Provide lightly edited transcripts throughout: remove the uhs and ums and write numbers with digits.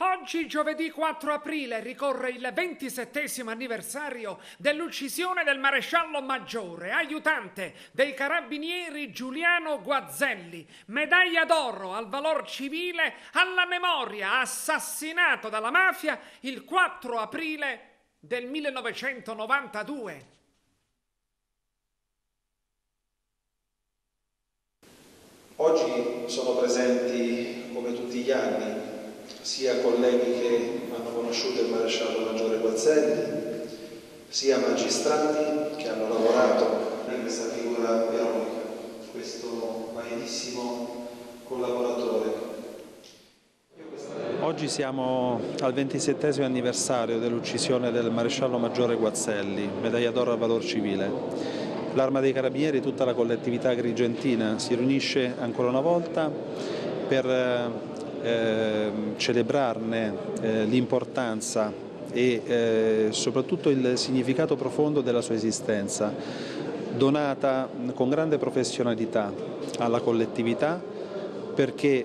Oggi, giovedì 4 aprile, ricorre il 27° anniversario dell'uccisione del maresciallo maggiore, aiutante dei carabinieri Giuliano Guazzelli, medaglia d'oro al valor civile alla memoria, assassinato dalla mafia il 4 aprile del 1992. Oggi sono presenti, come tutti gli anni, sia colleghi che hanno conosciuto il maresciallo maggiore Guazzelli, sia magistrati che hanno lavorato in questa figura eroica, questo validissimo collaboratore. Oggi siamo al 27° anniversario dell'uccisione del maresciallo maggiore Guazzelli, medaglia d'oro al valor civile. L'Arma dei Carabinieri e tutta la collettività agrigentina si riunisce ancora una volta per celebrarne l'importanza e soprattutto il significato profondo della sua esistenza, donata con grande professionalità alla collettività, perché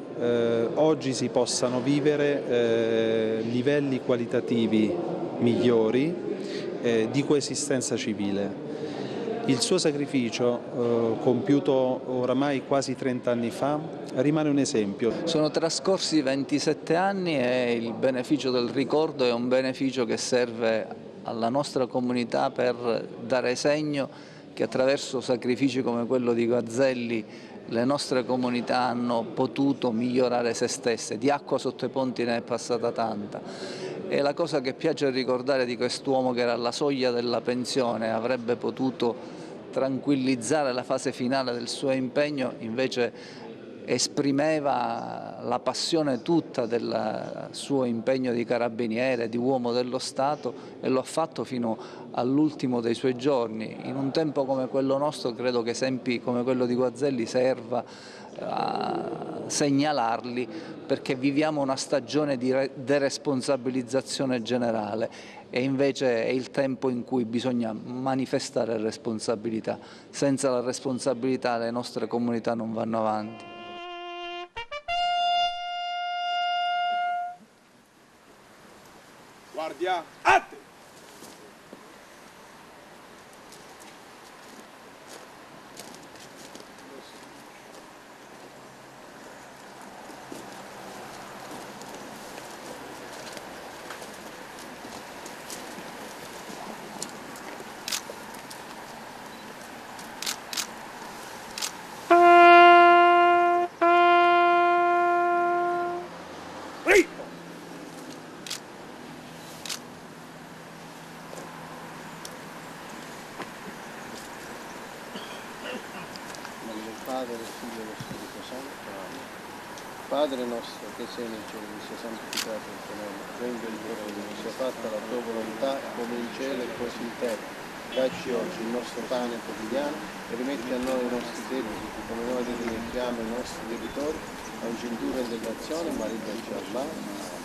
oggi si possano vivere livelli qualitativi migliori di coesistenza civile. Il suo sacrificio, compiuto oramai quasi 30 anni fa, rimane un esempio. Sono trascorsi 27 anni e il beneficio del ricordo è un beneficio che serve alla nostra comunità per dare segno che attraverso sacrifici come quello di Guazzelli le nostre comunità hanno potuto migliorare se stesse. Di acqua sotto i ponti ne è passata tanta. E la cosa che piace ricordare di quest'uomo, che era alla soglia della pensione, avrebbe potuto tranquillizzare la fase finale del suo impegno, invece esprimeva la passione tutta del suo impegno di carabiniere, di uomo dello Stato, e lo ha fatto fino all'ultimo dei suoi giorni. In un tempo come quello nostro credo che esempi come quello di Guazzelli serva a segnalarli, perché viviamo una stagione di deresponsabilizzazione generale e invece è il tempo in cui bisogna manifestare responsabilità. Senza la responsabilità le nostre comunità non vanno avanti. Guardia, atti! Padre, Figlio e Spirito Santo. Amen. Padre nostro che sei nei cieli, sia santificato il tuo nome, venga il tuo regno, sia fatta la tua volontà come in cielo e così in terra. Dacci oggi il nostro pane quotidiano e rimetti a noi i nostri debiti, come noi li rimettiamo ai nostri debitori, non ci indurre in tentazione, ma liberaci dal male.